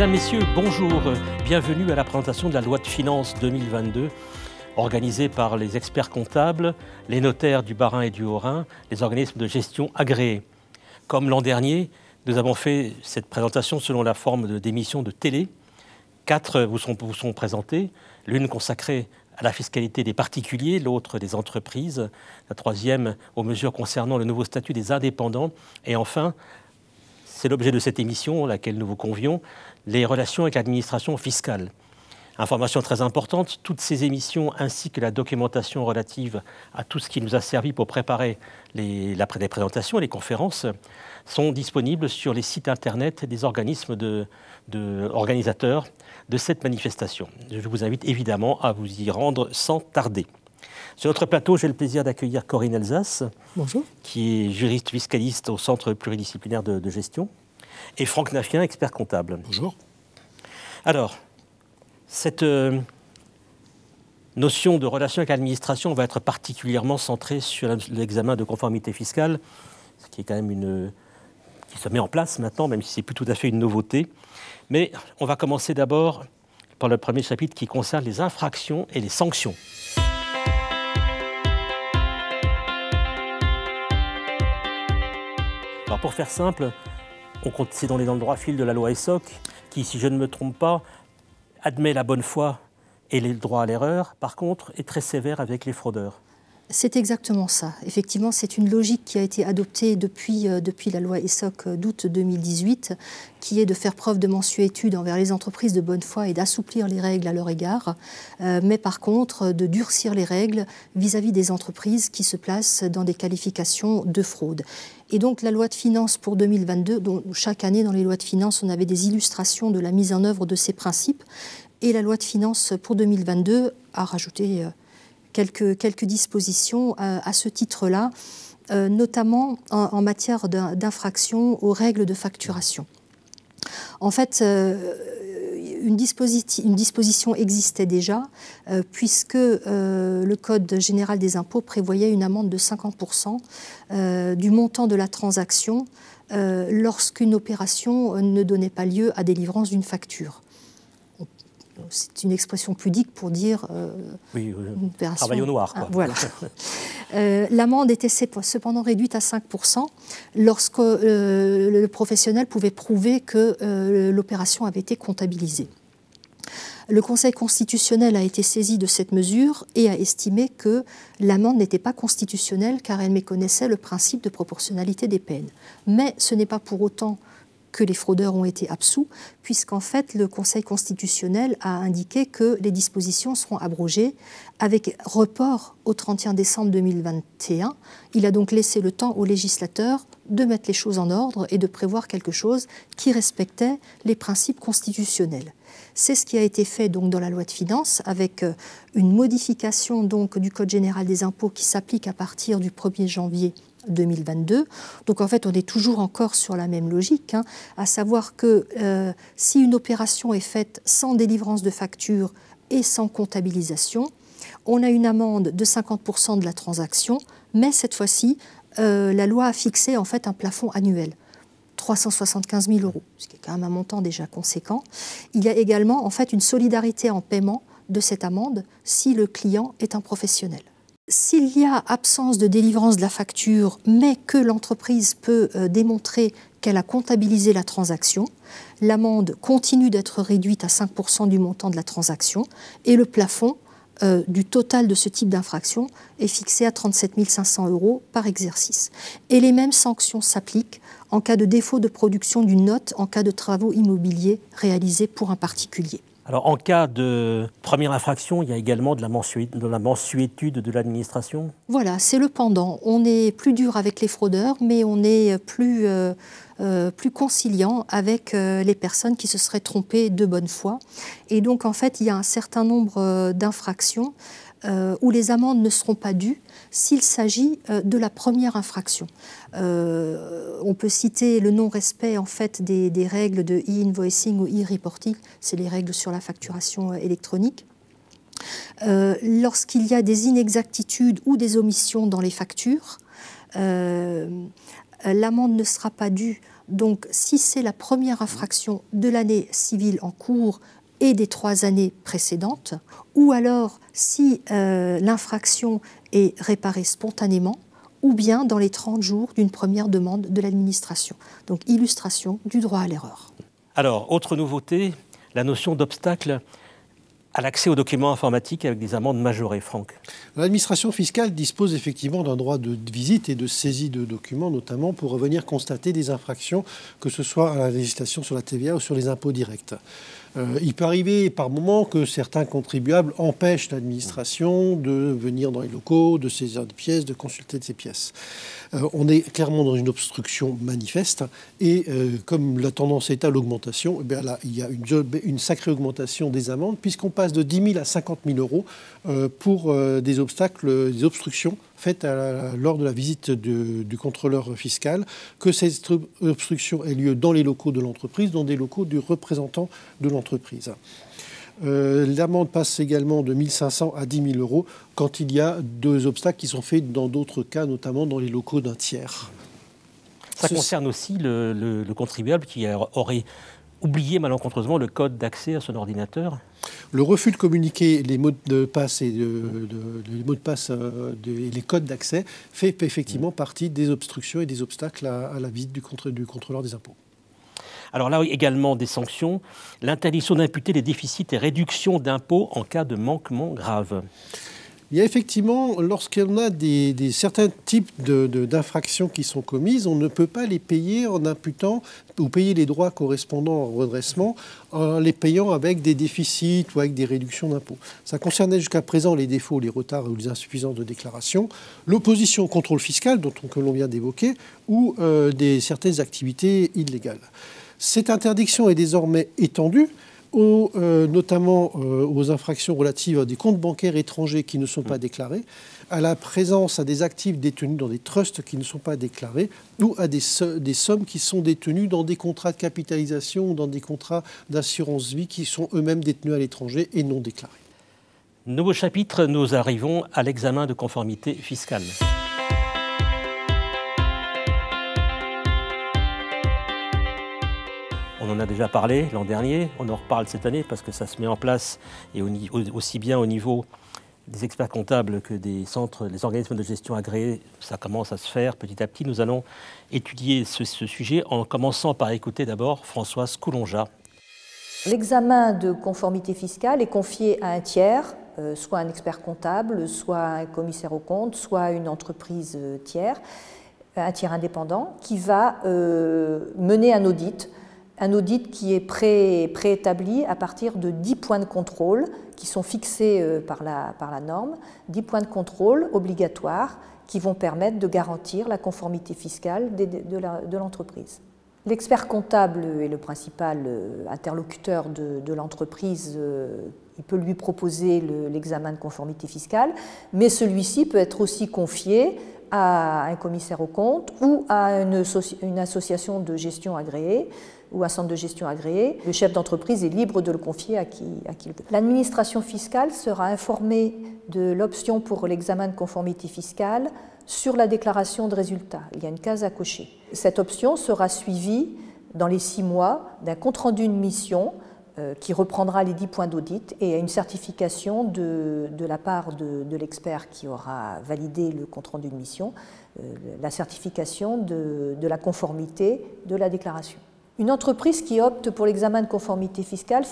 Mesdames, Messieurs, bonjour. Bienvenue à la présentation de la loi de finances 2022, organisée par les experts comptables, les notaires du Bas-Rhin et du Haut-Rhin, les organismes de gestion agréés. Comme l'an dernier, nous avons fait cette présentation selon la forme d'émissions de télé. 4 vous sont présentées, l'une consacrée à la fiscalité des particuliers, l'autre des entreprises, la troisième aux mesures concernant le nouveau statut des indépendants, et enfin, c'est l'objet de cette émission à laquelle nous vous convions, les relations avec l'administration fiscale. Information très importante, toutes ces émissions ainsi que la documentation relative à tout ce qui nous a servi pour préparer les présentations et les conférences sont disponibles sur les sites internet des organismes organisateurs de cette manifestation. Je vous invite évidemment à vous y rendre sans tarder. Sur notre plateau, j'ai le plaisir d'accueillir Corinne Elsace, bonjour, qui est juriste fiscaliste au Centre pluridisciplinaire de gestion, et Franck Nafien, expert comptable. Bonjour. Alors, cette notion de relation avec l'administration va être particulièrement centrée sur l'examen de conformité fiscale, ce qui est quand même qui se met en place maintenant, même si ce n'est plus tout à fait une nouveauté. Mais on va commencer d'abord par le premier chapitre qui concerne les infractions et les sanctions. Alors pour faire simple, c'est dans le droit fil de la loi ESSOC qui, si je ne me trompe pas, admet la bonne foi et le droit à l'erreur, par contre, est très sévère avec les fraudeurs. C'est exactement ça. Effectivement, c'est une logique qui a été adoptée depuis la loi ESSOC d'août 2018, qui est de faire preuve de mansuétude envers les entreprises de bonne foi et d'assouplir les règles à leur égard, mais par contre de durcir les règles vis-à-vis des entreprises qui se placent dans des qualifications de fraude. Et donc la loi de finances pour 2022, dont chaque année dans les lois de finances on avait des illustrations de la mise en œuvre de ces principes, et la loi de finances pour 2022 a rajouté quelques dispositions à ce titre-là, notamment en matière d'infraction aux règles de facturation. En fait, une disposition existait déjà, puisque le Code général des impôts prévoyait une amende de 50% du montant de la transaction lorsqu'une opération ne donnait pas lieu à délivrance d'une facture. C'est une expression pudique pour dire oui, une opération. Travail au noir, quoi. Voilà. L'amende était cependant réduite à 5% lorsque le professionnel pouvait prouver que l'opération avait été comptabilisée. Le Conseil constitutionnel a été saisi de cette mesure et a estimé que l'amende n'était pas constitutionnelle car elle méconnaissait le principe de proportionnalité des peines. Mais ce n'est pas pour autant que les fraudeurs ont été absous, puisqu'en fait, le Conseil constitutionnel a indiqué que les dispositions seront abrogées avec report au 31 décembre 2021. Il a donc laissé le temps aux législateurs de mettre les choses en ordre et de prévoir quelque chose qui respectait les principes constitutionnels. C'est ce qui a été fait donc dans la loi de finances, avec une modification donc du Code général des impôts qui s'applique à partir du 1er janvier 2022. Donc en fait, on est toujours encore sur la même logique, à savoir que si une opération est faite sans délivrance de facture et sans comptabilisation, on a une amende de 50% de la transaction, mais cette fois-ci, la loi a fixé en fait un plafond annuel. 375 000 €, ce qui est quand même un montant déjà conséquent. Il y a également en fait une solidarité en paiement de cette amende si le client est un professionnel. S'il y a absence de délivrance de la facture, mais que l'entreprise peut démontrer qu'elle a comptabilisé la transaction, l'amende continue d'être réduite à 5% du montant de la transaction et le plafond du total de ce type d'infraction est fixé à 37 500 € par exercice. Et les mêmes sanctions s'appliquent en cas de défaut de production d'une note en cas de travaux immobiliers réalisés pour un particulier. Alors, en cas de première infraction, il y a également de la mansuétude de l'administration. Voilà, c'est le pendant. On est plus dur avec les fraudeurs, mais on est plus conciliant avec les personnes qui se seraient trompées de bonne foi. Et donc, en fait, il y a un certain nombre d'infractions où les amendes ne seront pas dues s'il s'agit de la première infraction. On peut citer le non-respect en fait des règles de e-invoicing ou e-reporting, c'est les règles sur la facturation électronique. Lorsqu'il y a des inexactitudes ou des omissions dans les factures, l'amende ne sera pas due Donc, si c'est la première infraction de l'année civile en cours et des 3 années précédentes, ou alors si l'infraction est réparée spontanément, ou bien dans les 30 jours d'une première demande de l'administration. Donc, illustration du droit à l'erreur. Alors, autre nouveauté, la notion d'obstacle à l'accès aux documents informatiques avec des amendes majorées. Franck. L'administration fiscale dispose effectivement d'un droit de visite et de saisie de documents, notamment pour revenir constater des infractions, que ce soit à la législation sur la TVA ou sur les impôts directs. Il peut arriver par moment que certains contribuables empêchent l'administration de venir dans les locaux, de saisir des pièces, de consulter ces pièces. On est clairement dans une obstruction manifeste et comme la tendance est à l'augmentation, eh bien là, il y a une sacrée augmentation des amendes puisqu'on passe de 10 000 à 50 000 euros pour des obstacles, des obstructions faites lors de la visite du contrôleur fiscal, que cette obstruction ait lieu dans les locaux de l'entreprise, dans des locaux du représentant de l'entreprise. L'amende passe également de 1 500 à 10 000 euros quand il y a 2 obstacles qui sont faits dans d'autres cas, notamment dans les locaux d'un tiers. Ça concerne aussi le contribuable qui aurait oublié malencontreusement le code d'accès à son ordinateur. Le refus de communiquer les mots de passe et les codes d'accès fait effectivement partie des obstructions et des obstacles à la visite du contrôleur des impôts. Alors là également des sanctions, l'interdiction d'imputer les déficits et réductions d'impôts en cas de manquement grave. Il y a effectivement, lorsqu'on a certains types d'infractions qui sont commises, on ne peut pas les payer en imputant ou payer les droits correspondants au redressement en les payant avec des déficits ou avec des réductions d'impôts. Ça concernait jusqu'à présent les défauts, les retards ou les insuffisances de déclaration, l'opposition au contrôle fiscal, que l'on vient d'évoquer, ou certaines activités illégales. Cette interdiction est désormais étendue, notamment aux infractions relatives à des comptes bancaires étrangers qui ne sont pas déclarés, à la présence à des actifs détenus dans des trusts qui ne sont pas déclarés, ou à des sommes qui sont détenues dans des contrats de capitalisation ou dans des contrats d'assurance vie qui sont eux-mêmes détenus à l'étranger et non déclarés. Nouveau chapitre, nous arrivons à l'examen de conformité fiscale. On en a déjà parlé l'an dernier, on en reparle cette année parce que ça se met en place et aussi bien au niveau des experts comptables que des centres, des organismes de gestion agréés, ça commence à se faire petit à petit. Nous allons étudier ce sujet en commençant par écouter d'abord Françoise Coulonja. L'examen de conformité fiscale est confié à un tiers, soit un expert comptable, soit un commissaire aux comptes, soit une entreprise tiers, un tiers indépendant, qui va mener un audit qui est préétabli à partir de 10 points de contrôle qui sont fixés par la norme, 10 points de contrôle obligatoires qui vont permettre de garantir la conformité fiscale de l'entreprise. L'expert comptable est le principal interlocuteur de l'entreprise. Il peut lui proposer l'examen de conformité fiscale, mais celui-ci peut être aussi confié à un commissaire aux comptes ou à une association de gestion agréée ou un centre de gestion agréé. Le chef d'entreprise est libre de le confier à qui il veut. L'administration fiscale sera informée de l'option pour l'examen de conformité fiscale sur la déclaration de résultats. Il y a une case à cocher. Cette option sera suivie dans les 6 mois d'un compte-rendu de mission qui reprendra les 10 points d'audit et une certification de la part de l'expert qui aura validé le compte-rendu de mission, la certification de la conformité de la déclaration. Une entreprise qui opte pour l'examen de conformité fiscale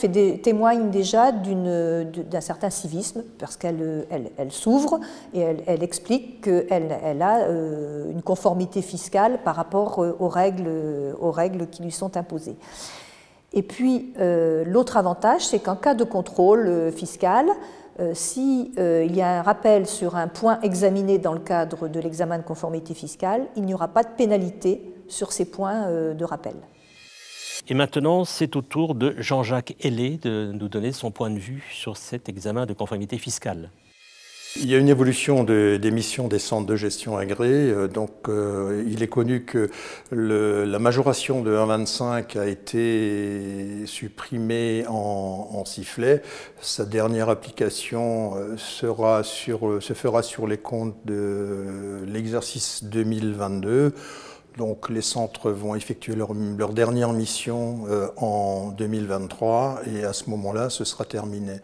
témoigne déjà d'un certain civisme parce qu'elle s'ouvre et elle explique qu'elle a une conformité fiscale par rapport aux règles qui lui sont imposées. Et puis, l'autre avantage, c'est qu'en cas de contrôle fiscal, s'il y a un rappel sur un point examiné dans le cadre de l'examen de conformité fiscale, il n'y aura pas de pénalité sur ces points de rappel. Et maintenant, c'est au tour de Jean-Jacques Hellé de nous donner son point de vue sur cet examen de conformité fiscale. Il y a une évolution des missions des centres de gestion agréés. Il est connu que la majoration de 1,25 a été supprimée en sifflet. Sa dernière application se fera sur les comptes de l'exercice 2022. Donc les centres vont effectuer leur dernière mission en 2023 et à ce moment-là, ce sera terminé.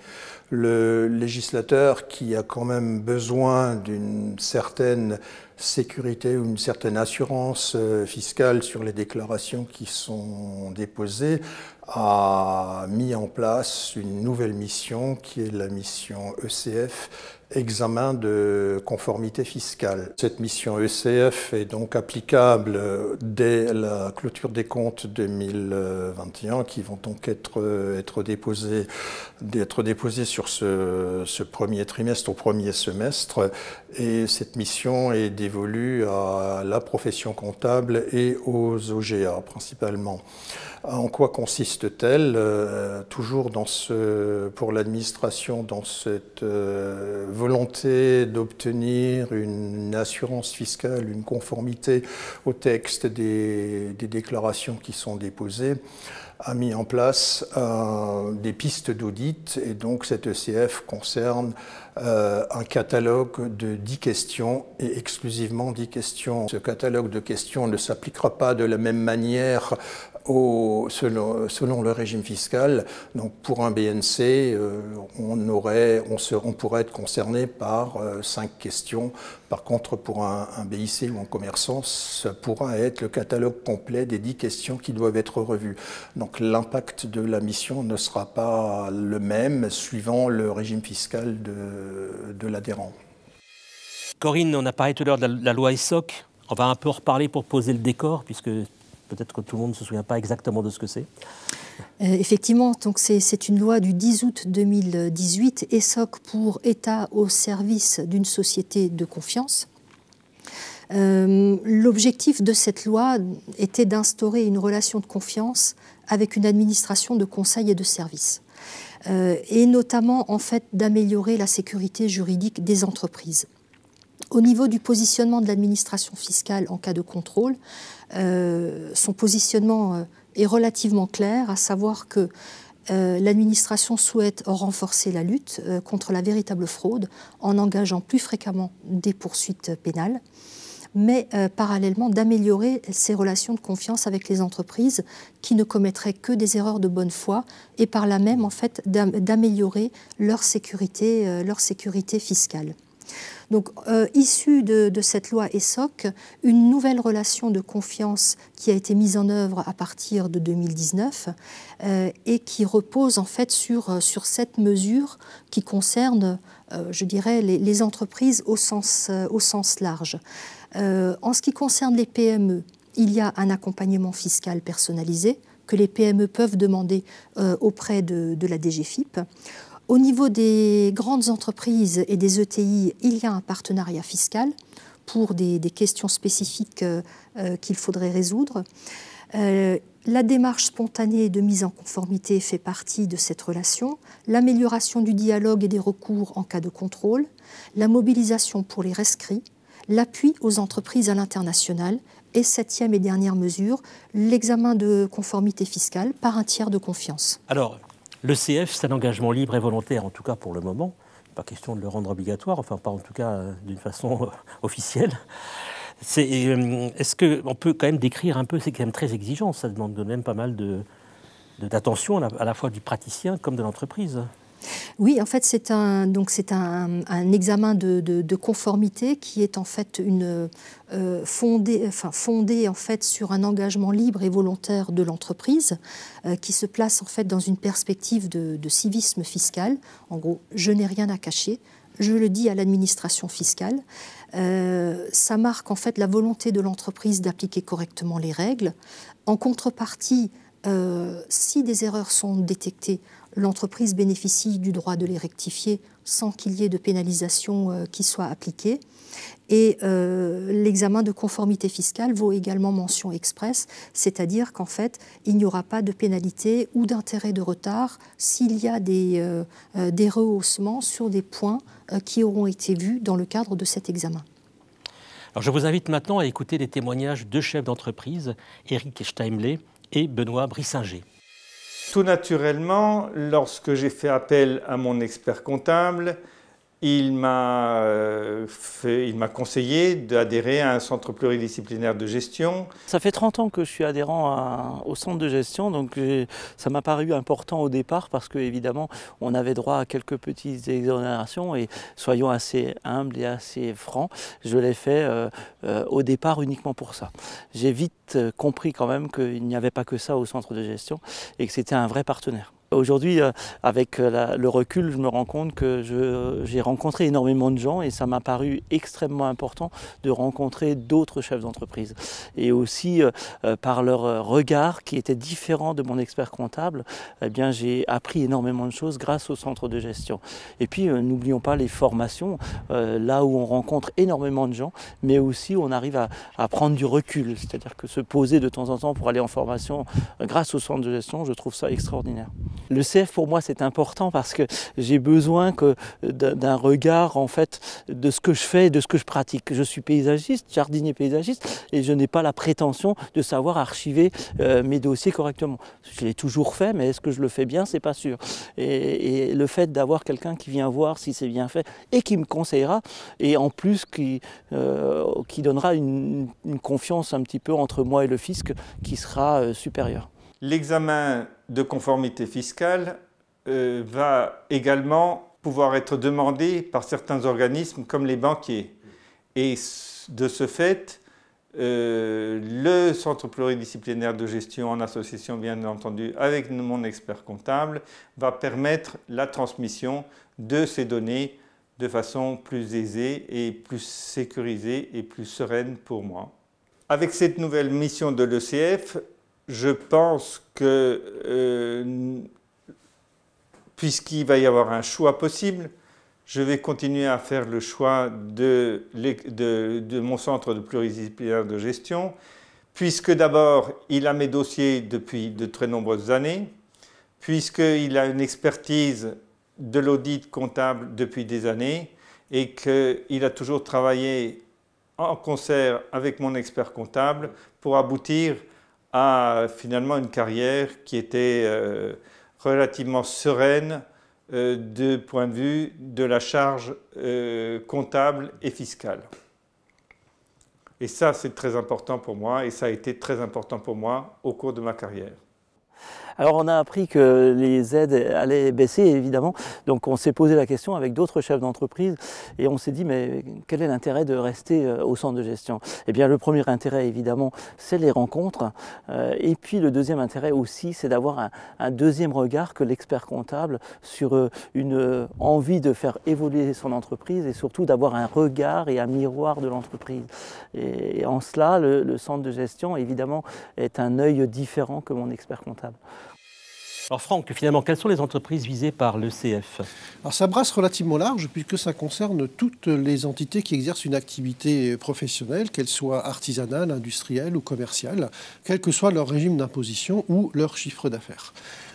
Le législateur qui a quand même besoin d'une certaine sécurité ou une certaine assurance fiscale sur les déclarations qui sont déposées a mis en place une nouvelle mission qui est la mission ECF, examen de conformité fiscale. Cette mission ECF est donc applicable dès la clôture des comptes 2021 qui vont donc être déposés sur ce premier trimestre au premier semestre et cette mission est dévolue à la profession comptable et aux OGA principalement. En quoi consiste-t-elle? Toujours pour l'administration dans cette volonté d'obtenir une assurance fiscale, une conformité au texte des déclarations qui sont déposées, a mis en place des pistes d'audit et donc cette ECF concerne un catalogue de 10 questions et exclusivement 10 questions. Ce catalogue de questions ne s'appliquera pas de la même manière selon le régime fiscal. Donc pour un BNC, on pourrait être concerné par 5 questions. Par contre, pour un BIC ou un commerçant, ça pourra être le catalogue complet des 10 questions qui doivent être revues. Donc l'impact de la mission ne sera pas le même suivant le régime fiscal de l'adhérent. Corinne, on a parlé tout à l'heure de la loi ESSOC. On va un peu en reparler pour poser le décor, puisque peut-être que tout le monde ne se souvient pas exactement de ce que c'est. Effectivement, donc c'est une loi du 10 août 2018, ESSOC pour État au service d'une société de confiance. L'objectif de cette loi était d'instaurer une relation de confiance avec une administration de conseil et de service, et notamment en fait d'améliorer la sécurité juridique des entreprises. Au niveau du positionnement de l'administration fiscale en cas de contrôle, son positionnement est relativement clair, à savoir que l'administration souhaite renforcer la lutte contre la véritable fraude en engageant plus fréquemment des poursuites pénales, mais parallèlement d'améliorer ses relations de confiance avec les entreprises qui ne commettraient que des erreurs de bonne foi et par là même en fait d'améliorer leur sécurité fiscale. Donc, issue de cette loi ESSOC, une nouvelle relation de confiance qui a été mise en œuvre à partir de 2019 et qui repose en fait sur 7 mesures qui concernent, je dirais, les entreprises au sens large. En ce qui concerne les PME, il y a un accompagnement fiscal personnalisé que les PME peuvent demander auprès de la DGFiP. Au niveau des grandes entreprises et des ETI, il y a un partenariat fiscal pour des questions spécifiques qu'il faudrait résoudre. La démarche spontanée de mise en conformité fait partie de cette relation, l'amélioration du dialogue et des recours en cas de contrôle, la mobilisation pour les rescrits, l'appui aux entreprises à l'international et 7e et dernière mesure, l'examen de conformité fiscale par un tiers de confiance. Alors, l'ECF, c'est un engagement libre et volontaire, en tout cas pour le moment. Pas question de le rendre obligatoire, enfin pas en tout cas d'une façon officielle. Est-ce qu'on peut quand même décrire un peu, c'est quand même très exigeant, ça demande même pas mal d'attention à la fois du praticien comme de l'entreprise. Oui, en fait, c'est un examen de conformité qui est en fait fondé en fait sur un engagement libre et volontaire de l'entreprise qui se place en fait dans une perspective de civisme fiscal. En gros, je n'ai rien à cacher. Je le dis à l'administration fiscale. Ça marque en fait la volonté de l'entreprise d'appliquer correctement les règles. En contrepartie, si des erreurs sont détectées, l'entreprise bénéficie du droit de les rectifier sans qu'il y ait de pénalisation qui soit appliquée. Et l'examen de conformité fiscale vaut également mention expresse, c'est-à-dire qu'en fait, il n'y aura pas de pénalité ou d'intérêt de retard s'il y a des rehaussements sur des points qui auront été vus dans le cadre de cet examen. Alors, je vous invite maintenant à écouter les témoignages de chefs d'entreprise, Éric Steinley et Benoît Brissinger. Tout naturellement, lorsque j'ai fait appel à mon expert comptable, il m'a conseillé d'adhérer à un centre pluridisciplinaire de gestion. Ça fait 30 ans que je suis adhérent au centre de gestion, donc ça m'a paru important au départ parce qu'évidemment on avait droit à quelques petites exonérations et soyons assez humbles et assez francs, je l'ai fait au départ uniquement pour ça. J'ai vite compris quand même qu'il n'y avait pas que ça au centre de gestion et que c'était un vrai partenaire. Aujourd'hui, avec le recul, je me rends compte que j'ai rencontré énormément de gens et ça m'a paru extrêmement important de rencontrer d'autres chefs d'entreprise. Et aussi, par leur regard qui était différent de mon expert comptable, eh bien, j'ai appris énormément de choses grâce au centre de gestion. Et puis, n'oublions pas les formations, là où on rencontre énormément de gens, mais aussi on arrive à prendre du recul. C'est-à-dire que se poser de temps en temps pour aller en formation grâce au centre de gestion, je trouve ça extraordinaire. Le CF pour moi c'est important parce que j'ai besoin d'un regard en fait de ce que je fais et de ce que je pratique. Je suis paysagiste, jardinier paysagiste et je n'ai pas la prétention de savoir archiver mes dossiers correctement. Je l'ai toujours fait mais est-ce que je le fais bien, c'est pas sûr. Et le fait d'avoir quelqu'un qui vient voir si c'est bien fait et qui me conseillera et en plus qui donnera une confiance un petit peu entre moi et le fisc qui sera supérieure. L'examen de conformité fiscale va également pouvoir être demandé par certains organismes comme les banquiers. Et de ce fait, le centre pluridisciplinaire de gestion en association, bien entendu, avec mon expert comptable, va permettre la transmission de ces données de façon plus aisée et plus sécurisée et plus sereine pour moi. Avec cette nouvelle mission de l'ECF, je pense que, puisqu'il va y avoir un choix possible, je vais continuer à faire le choix de mon centre de pluridisciplinaire de gestion, puisque d'abord, il a mes dossiers depuis de très nombreuses années, puisqu'il a une expertise de l'audit comptable depuis des années et qu'il a toujours travaillé en concert avec mon expert comptable pour aboutir à finalement une carrière qui était relativement sereine du point de vue de la charge comptable et fiscale. Et ça, c'est très important pour moi et ça a été très important pour moi au cours de ma carrière. Alors on a appris que les aides allaient baisser évidemment, donc on s'est posé la question avec d'autres chefs d'entreprise et on s'est dit mais quel est l'intérêt de rester au centre de gestion? Eh bien le premier intérêt évidemment c'est les rencontres et puis le deuxième intérêt aussi c'est d'avoir un deuxième regard que l'expert comptable sur une envie de faire évoluer son entreprise et surtout d'avoir un regard et un miroir de l'entreprise. Et en cela le centre de gestion évidemment est un œil différent que mon expert comptable. Alors Franck, finalement, quelles sont les entreprises visées par l'ECF? Alors ça brasse relativement large puisque ça concerne toutes les entités qui exercent une activité professionnelle, qu'elle soit artisanale, industrielle ou commerciale, quel que soit leur régime d'imposition ou leur chiffre d'affaires.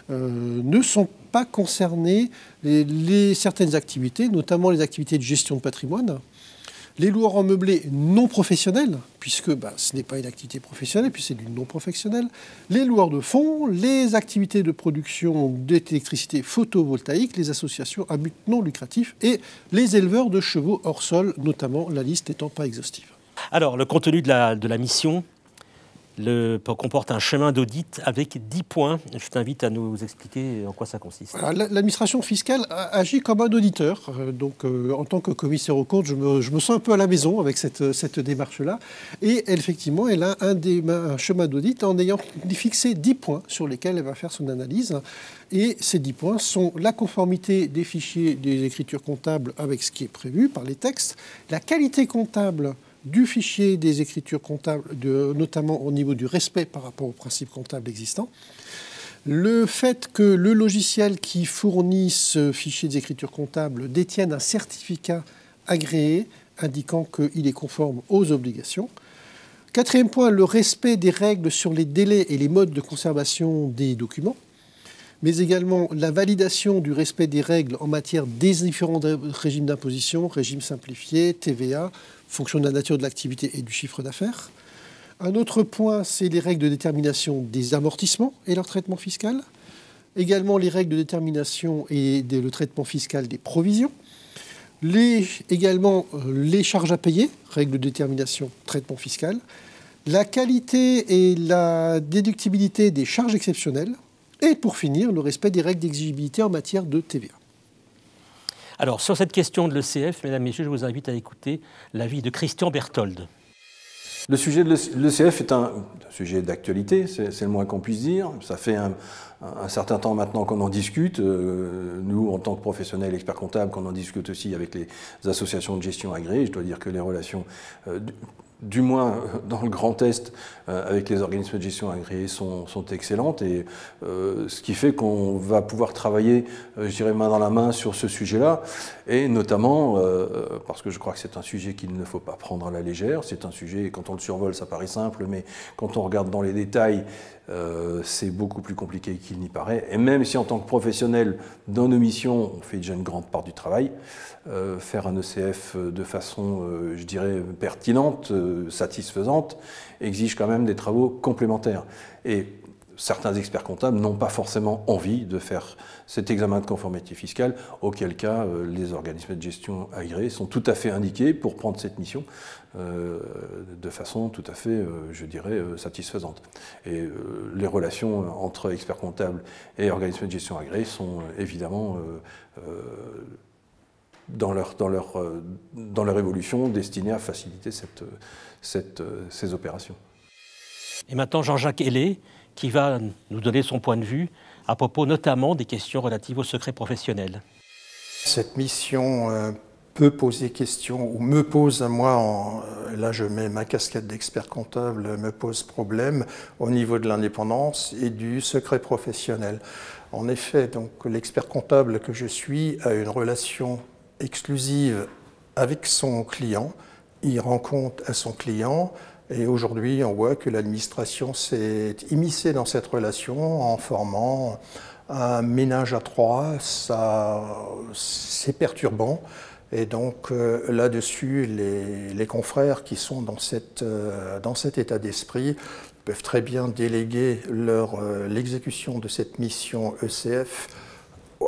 Ne sont pas concernées certaines activités, notamment les activités de gestion de patrimoine, les loueurs en meublé non professionnels, puisque ce n'est pas une activité professionnelle, puis c'est du non professionnel, les loueurs de fonds, les activités de production d'électricité photovoltaïque, les associations à but non lucratif et les éleveurs de chevaux hors sol, notamment, la liste n'étant pas exhaustive. Alors, le contenu de la mission comporte un chemin d'audit avec 10 points. Je t'invite à nous expliquer en quoi ça consiste. L'administration fiscale agit comme un auditeur. Donc, en tant que commissaire aux comptes, je me sens un peu à la maison avec cette démarche-là. Et effectivement, elle a un chemin d'audit en ayant fixé 10 points sur lesquels elle va faire son analyse. Et ces 10 points sont la conformité des fichiers des écritures comptables avec ce qui est prévu par les textes, la qualité comptable du fichier des écritures comptables, notamment au niveau du respect par rapport aux principes comptables existants. Le fait que le logiciel qui fournit ce fichier des écritures comptables détienne un certificat agréé indiquant qu'il est conforme aux obligations. Quatrième point, le respect des règles sur les délais et les modes de conservation des documents, mais également la validation du respect des règles en matière des différents régimes d'imposition, régime simplifié, TVA, fonction de la nature de l'activité et du chiffre d'affaires. Un autre point, c'est les règles de détermination des amortissements et leur traitement fiscal. Également les règles de détermination et le traitement fiscal des provisions. Également les charges à payer, règles de détermination, traitement fiscal, la qualité et la déductibilité des charges exceptionnelles, et pour finir, le respect des règles d'exigibilité en matière de TVA. Alors, sur cette question de l'ECF, mesdames, messieurs, je vous invite à écouter l'avis de Christian Berthold. Le sujet de l'ECF est un sujet d'actualité, c'est le moins qu'on puisse dire. Ça fait un certain temps maintenant qu'on en discute. Nous, en tant que professionnels experts comptables, qu'on en discute aussi avec les associations de gestion agréées. Je dois dire que les relations, du moins dans le Grand Est, avec les organismes de gestion agréés sont excellentes. Et ce qui fait qu'on va pouvoir travailler, je dirais, main dans la main sur ce sujet-là. Et notamment, parce que je crois que c'est un sujet qu'il ne faut pas prendre à la légère. C'est un sujet, quand on le survole, ça paraît simple, mais quand on regarde dans les détails, c'est beaucoup plus compliqué qu'il n'y paraît. Et même si en tant que professionnel, dans nos missions, on fait déjà une grande part du travail, faire un ECF de façon, je dirais, pertinente, satisfaisante, exige quand même des travaux complémentaires. Et certains experts comptables n'ont pas forcément envie de faire cet examen de conformité fiscale, auquel cas les organismes de gestion agréés sont tout à fait indiqués pour prendre cette mission de façon tout à fait, je dirais, satisfaisante. Et les relations entre experts comptables et organismes de gestion agréés sont évidemment dans leur évolution destinées à faciliter ces opérations. Et maintenant, Jean-Jacques Hellé, qui va nous donner son point de vue à propos notamment des questions relatives au secret professionnel. Cette mission peut poser question, ou me pose à moi, là je mets ma casquette d'expert comptable, me pose problème au niveau de l'indépendance et du secret professionnel. En effet, donc l'expert comptable que je suis a une relation exclusive avec son client, il rend compte à son client. Et aujourd'hui, on voit que l'administration s'est immiscée dans cette relation en formant un ménage à trois. C'est perturbant. Et donc là-dessus, les confrères qui sont dans cet état d'esprit peuvent très bien déléguer l'exécution de cette mission ECF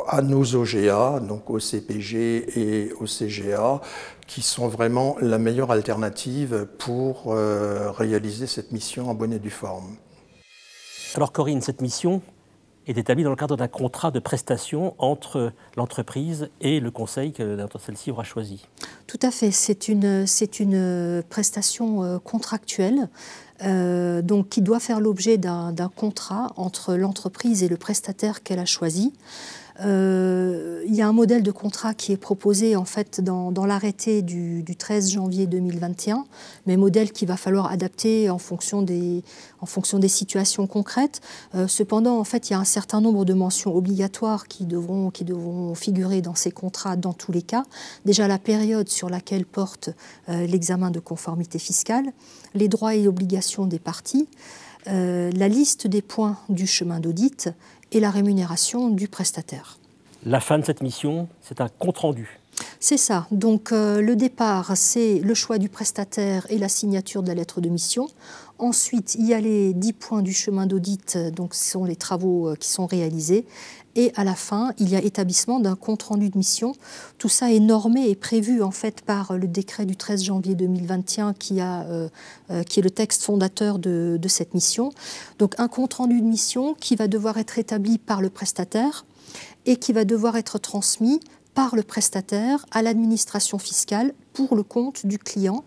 à nos OGA, donc au CPG et au CGA, qui sont vraiment la meilleure alternative pour réaliser cette mission en bonne et due forme. Alors Corinne, cette mission est établie dans le cadre d'un contrat de prestation entre l'entreprise et le conseil que celle-ci aura choisi. Tout à fait, c'est une prestation contractuelle donc qui doit faire l'objet d'un contrat entre l'entreprise et le prestataire qu'elle a choisi. Il y a un modèle de contrat qui est proposé en fait dans l'arrêté du 13 janvier 2021, mais modèle qu'il va falloir adapter en fonction des situations concrètes. Cependant, en fait, il y a un certain nombre de mentions obligatoires qui devront figurer dans ces contrats dans tous les cas. Déjà la période sur laquelle porte l'examen de conformité fiscale, les droits et obligations des parties, la liste des points du chemin d'audit et la rémunération du prestataire. La fin de cette mission, c'est un compte-rendu. C'est ça. Donc le départ, c'est le choix du prestataire et la signature de la lettre de mission. Ensuite, il y a les 10 points du chemin d'audit, donc ce sont les travaux qui sont réalisés. Et à la fin, il y a établissement d'un compte-rendu de mission. Tout ça est normé et prévu en fait par le décret du 13 janvier 2021 qui est le texte fondateur de cette mission. Donc un compte-rendu de mission qui va devoir être établi par le prestataire et qui va devoir être transmis par le prestataire à l'administration fiscale pour le compte du client.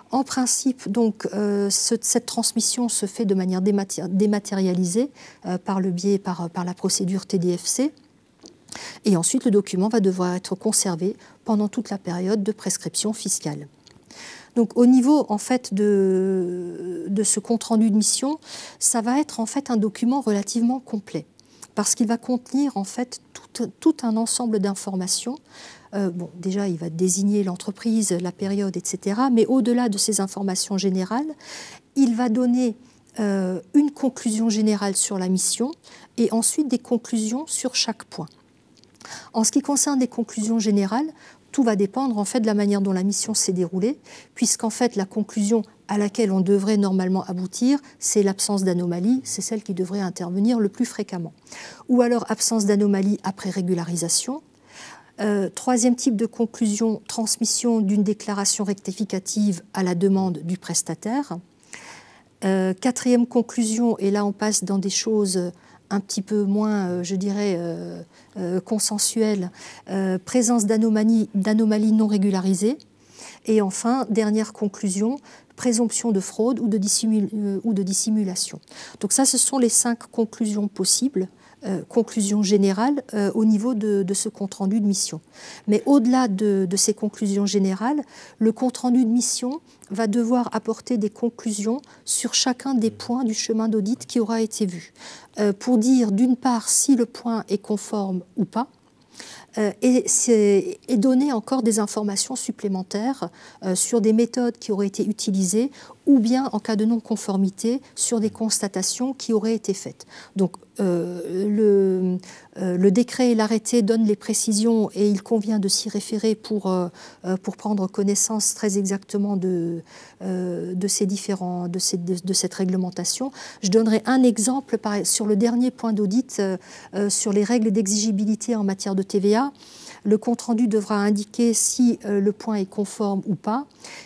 En principe, donc, cette transmission se fait de manière dématérialisée par la procédure TDFC. Et ensuite, le document va devoir être conservé pendant toute la période de prescription fiscale. Donc, au niveau en fait de ce compte-rendu de mission, ça va être en fait un document relativement complet, parce qu'il va contenir en fait tout un ensemble d'informations. Déjà, il va désigner l'entreprise, la période, etc. Mais au-delà de ces informations générales, il va donner une conclusion générale sur la mission et ensuite des conclusions sur chaque point. En ce qui concerne les conclusions générales, tout va dépendre en fait de la manière dont la mission s'est déroulée, puisqu'en fait la conclusion à laquelle on devrait normalement aboutir, c'est l'absence d'anomalie, c'est celle qui devrait intervenir le plus fréquemment. Ou alors absence d'anomalie après régularisation, Troisième type de conclusion, transmission d'une déclaration rectificative à la demande du prestataire. Quatrième conclusion, et là on passe dans des choses un petit peu moins, je dirais, consensuelles, présence d'anomalies non régularisées. Et enfin, dernière conclusion, présomption de fraude ou de dissimulation. Donc ça, ce sont les 5 conclusions possibles, conclusions générales au niveau de ce compte-rendu de mission. Mais au-delà de ces conclusions générales, le compte-rendu de mission va devoir apporter des conclusions sur chacun des points du chemin d'audit qui aura été vu, pour dire d'une part si le point est conforme ou pas, et donner encore des informations supplémentaires sur des méthodes qui auraient été utilisées ou bien, en cas de non-conformité, sur des constatations qui auraient été faites. Donc, le décret et l'arrêté donnent les précisions et il convient de s'y référer pour prendre connaissance très exactement de cette réglementation. Je donnerai un exemple sur le dernier point d'audit sur les règles d'exigibilité en matière de TVA. Le compte-rendu devra indiquer si le point est conforme ou pas.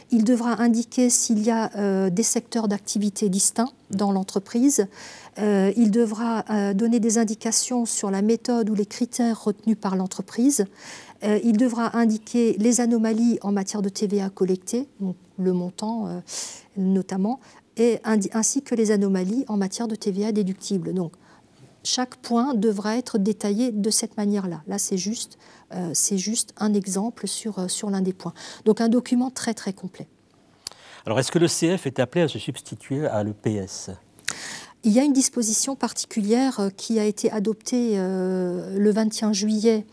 Il devra indiquer s'il y a des secteurs d'activité distincts dans l'entreprise. Il devra donner des indications sur la méthode ou les critères retenus par l'entreprise. Il devra indiquer les anomalies en matière de TVA collectée, donc le montant notamment, ainsi que les anomalies en matière de TVA déductible. Donc, chaque point devra être détaillé de cette manière-là. Là, c'est juste un exemple sur l'un des points. Donc, un document très, très complet. Alors, est-ce que le CF est appelé à se substituer à l'EPS ? Il y a une disposition particulière qui a été adoptée le 21 juillet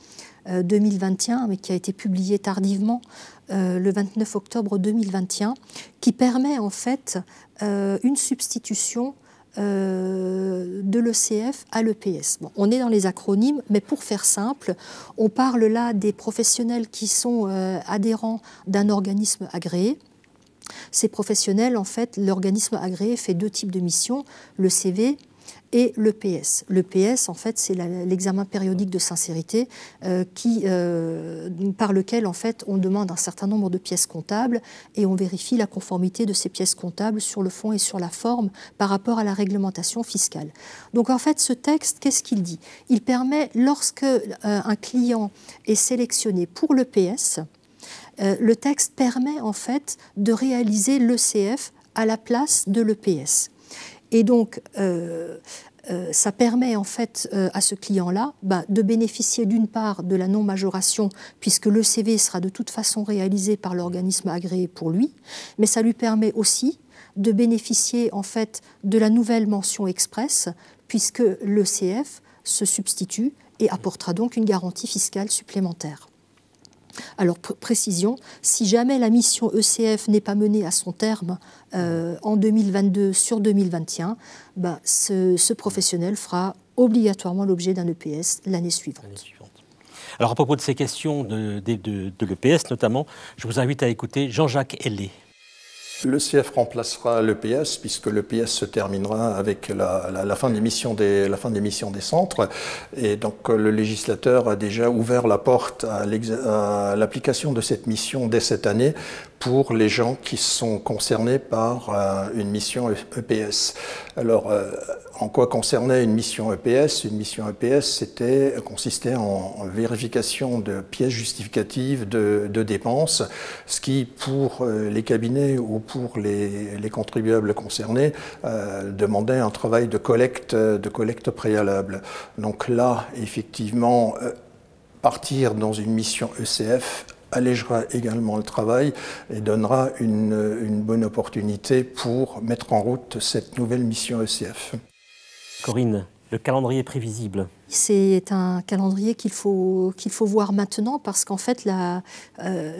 2021, mais qui a été publiée tardivement le 29 octobre 2021, qui permet en fait une substitution de l'ECF à l'EPS. Bon, on est dans les acronymes, mais pour faire simple, on parle là des professionnels qui sont adhérents d'un organisme agréé. Ces professionnels, en fait, l'organisme agréé fait 2 types de missions, le CV et l'EPS. L'EPS, en fait, c'est l'examen périodique de sincérité par lequel, en fait, on demande un certain nombre de pièces comptables et on vérifie la conformité de ces pièces comptables sur le fond et sur la forme par rapport à la réglementation fiscale. Donc, en fait, ce texte, qu'est-ce qu'il dit ? Il permet, lorsque un client est sélectionné pour l'EPS, le texte permet en fait de réaliser l'ECF à la place de l'EPS. Et donc, ça permet en fait à ce client-là de bénéficier d'une part de la non-majoration, puisque le CV sera de toute façon réalisé par l'organisme agréé pour lui, mais ça lui permet aussi de bénéficier en fait de la nouvelle mention express, puisque l'ECF se substitue et apportera donc une garantie fiscale supplémentaire. Alors, précision, si jamais la mission ECF n'est pas menée à son terme en 2022 sur 2021, ce professionnel fera obligatoirement l'objet d'un EPS l'année suivante. Alors, à propos de ces questions de l'EPS notamment, je vous invite à écouter Jean-Jacques Hellé. L'ECF remplacera l'EPS puisque l'EPS se terminera avec la fin des missions des centres et donc le législateur a déjà ouvert la porte à l'application de cette mission dès cette année pour les gens qui sont concernés par une mission EPS. Alors, en quoi concernait une mission EPS ? Une mission EPS consistait en vérification de pièces justificatives de dépenses, ce qui, pour les cabinets ou pour les contribuables concernés, demandait un travail de collecte préalable. Donc là, effectivement, partir dans une mission ECF allégera également le travail et donnera une bonne opportunité pour mettre en route cette nouvelle mission ECF. Corinne, le calendrier prévisible. C'est un calendrier qu'il faut voir maintenant parce qu'en fait,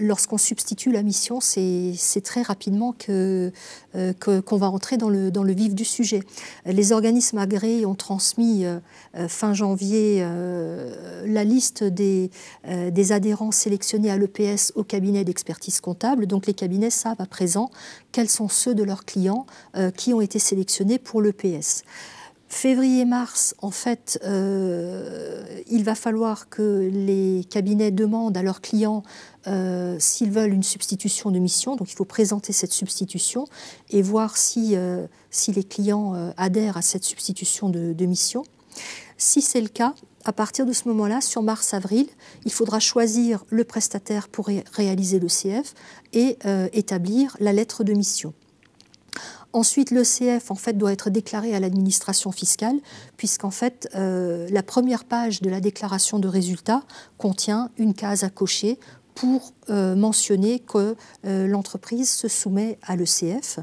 lorsqu'on substitue la mission, c'est très rapidement qu'on va entrer dans le vif du sujet. Les organismes agréés ont transmis fin janvier la liste des adhérents sélectionnés à l'EPS au cabinet d'expertise comptable. Donc les cabinets savent à présent quels sont ceux de leurs clients qui ont été sélectionnés pour l'EPS. Février-mars, en fait, il va falloir que les cabinets demandent à leurs clients s'ils veulent une substitution de mission. Donc il faut présenter cette substitution et voir si les clients adhèrent à cette substitution de mission. Si c'est le cas, à partir de ce moment-là, sur mars-avril, il faudra choisir le prestataire pour réaliser le CF et établir la lettre de mission. Ensuite, le CF en fait, doit être déclaré à l'administration fiscale, puisqu'en fait, la première page de la déclaration de résultat contient une case à cocher pour mentionner que l'entreprise se soumet à l'ECF.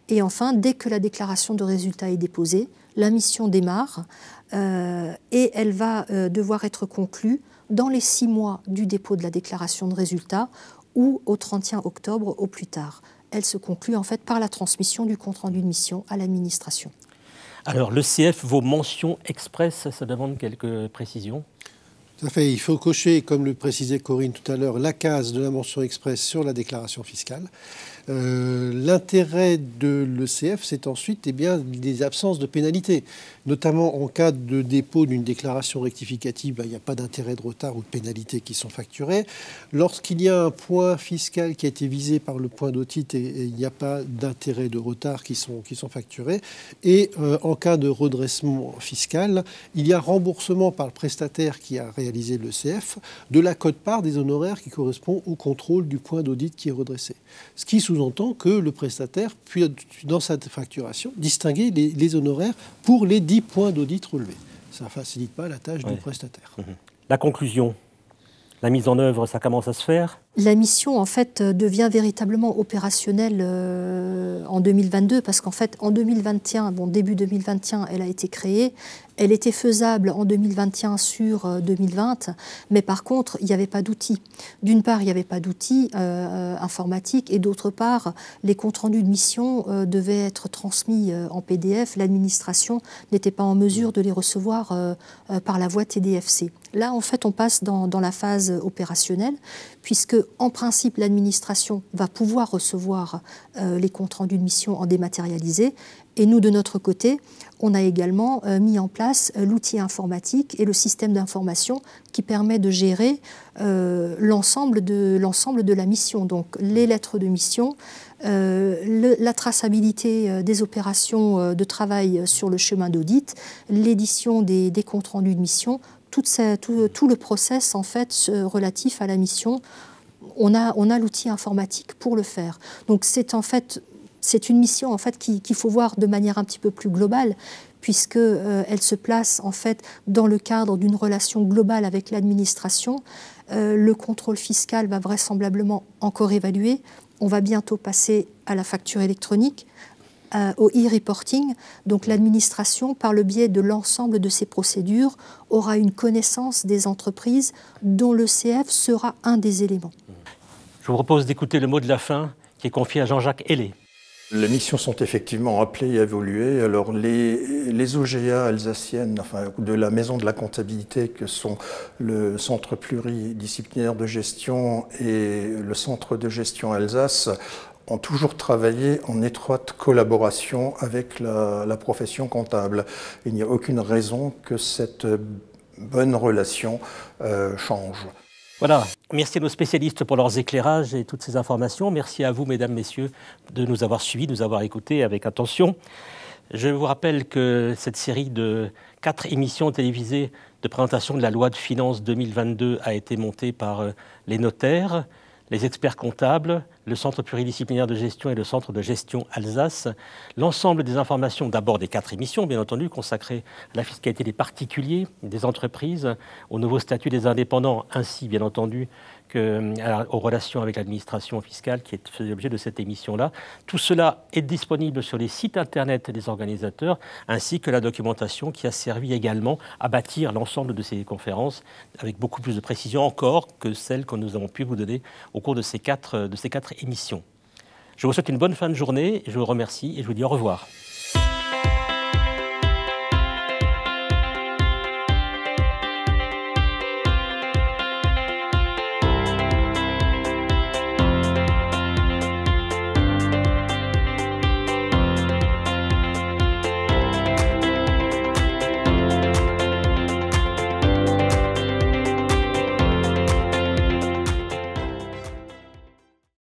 Et enfin, dès que la déclaration de résultat est déposée, la mission démarre et elle va devoir être conclue dans les 6 mois du dépôt de la déclaration de résultat ou au 31 octobre au plus tard. Elle se conclut en fait par la transmission du compte-rendu de mission à l'administration. Alors, le CF, vos mentions express, ça demande quelques précisions? Tout à fait. Il faut cocher, comme le précisait Corinne tout à l'heure, la case de la mention express sur la déclaration fiscale. L'intérêt de l'ECF, c'est ensuite des absences de pénalité. Notamment en cas de dépôt d'une déclaration rectificative, il n'y a pas d'intérêt de retard ou de pénalité qui sont facturés. Lorsqu'il y a un point fiscal qui a été visé par le point d'audit, il n'y a pas d'intérêt de retard qui sont facturés. Et en cas de redressement fiscal, il y a remboursement par le prestataire qui a réalisé l'ECF de la quote-part des honoraires qui correspond au contrôle du point d'audit qui est redressé. Ce qui sous-entend que le prestataire puisse, dans sa facturation, distinguer les honoraires pour les 10 points d'audit relevés. Ça ne facilite pas la tâche du prestataire. La conclusion, la mise en œuvre, ça commence à se faire? La mission, en fait, devient véritablement opérationnelle en 2022, parce qu'en fait, en 2021, début 2021, elle a été créée. Elle était faisable en 2021 sur 2020, mais par contre, il n'y avait pas d'outils. D'une part, il n'y avait pas d'outils informatiques, et d'autre part, les comptes rendus de mission devaient être transmis en PDF. L'administration n'était pas en mesure de les recevoir par la voie TDFC. Là, en fait, on passe dans la phase opérationnelle, puisque en principe, l'administration va pouvoir recevoir les comptes rendus de mission en dématérialisé. Et nous, de notre côté, on a également mis en place l'outil informatique et le système d'information qui permet de gérer l'ensemble de la mission. Donc les lettres de mission, la traçabilité des opérations de travail sur le chemin d'audit, l'édition des comptes rendus de mission, tout le process en fait relatif à la mission. On a l'outil informatique pour le faire. Donc c'est une mission en fait qu'il faut voir de manière un petit peu plus globale, puisque elle se place en fait dans le cadre d'une relation globale avec l'administration. Le contrôle fiscal va vraisemblablement encore évaluer. On va bientôt passer à la facture électronique, au e-reporting. Donc l'administration, par le biais de l'ensemble de ces procédures, aura une connaissance des entreprises dont le CF sera un des éléments. Je vous propose d'écouter le mot de la fin qui est confié à Jean-Jacques Hellé. Les missions sont effectivement appelées à évoluer. Alors les OGA alsaciennes, enfin, de la maison de la comptabilité, que sont le centre pluridisciplinaire de gestion et le centre de gestion Alsace, ont toujours travaillé en étroite collaboration avec la profession comptable. Il n'y a aucune raison que cette bonne relation change. Voilà, merci à nos spécialistes pour leurs éclairages et toutes ces informations. Merci à vous, mesdames, messieurs, de nous avoir suivis, de nous avoir écoutés avec attention. Je vous rappelle que cette série de 4 émissions télévisées de présentation de la loi de finances 2022 a été montée par les notaires, les experts comptables, le Centre pluridisciplinaire de gestion et le Centre de gestion Alsace. L'ensemble des informations, d'abord des 4 émissions, bien entendu, consacrées à la fiscalité des particuliers, des entreprises, au nouveau statut des indépendants, ainsi, bien entendu, aux relations avec l'administration fiscale qui faisait l'objet de cette émission-là. Tout cela est disponible sur les sites internet des organisateurs, ainsi que la documentation qui a servi également à bâtir l'ensemble de ces conférences avec beaucoup plus de précision encore que celles que nous avons pu vous donner au cours de ces 4 émissions. Je vous souhaite une bonne fin de journée, je vous remercie et je vous dis au revoir.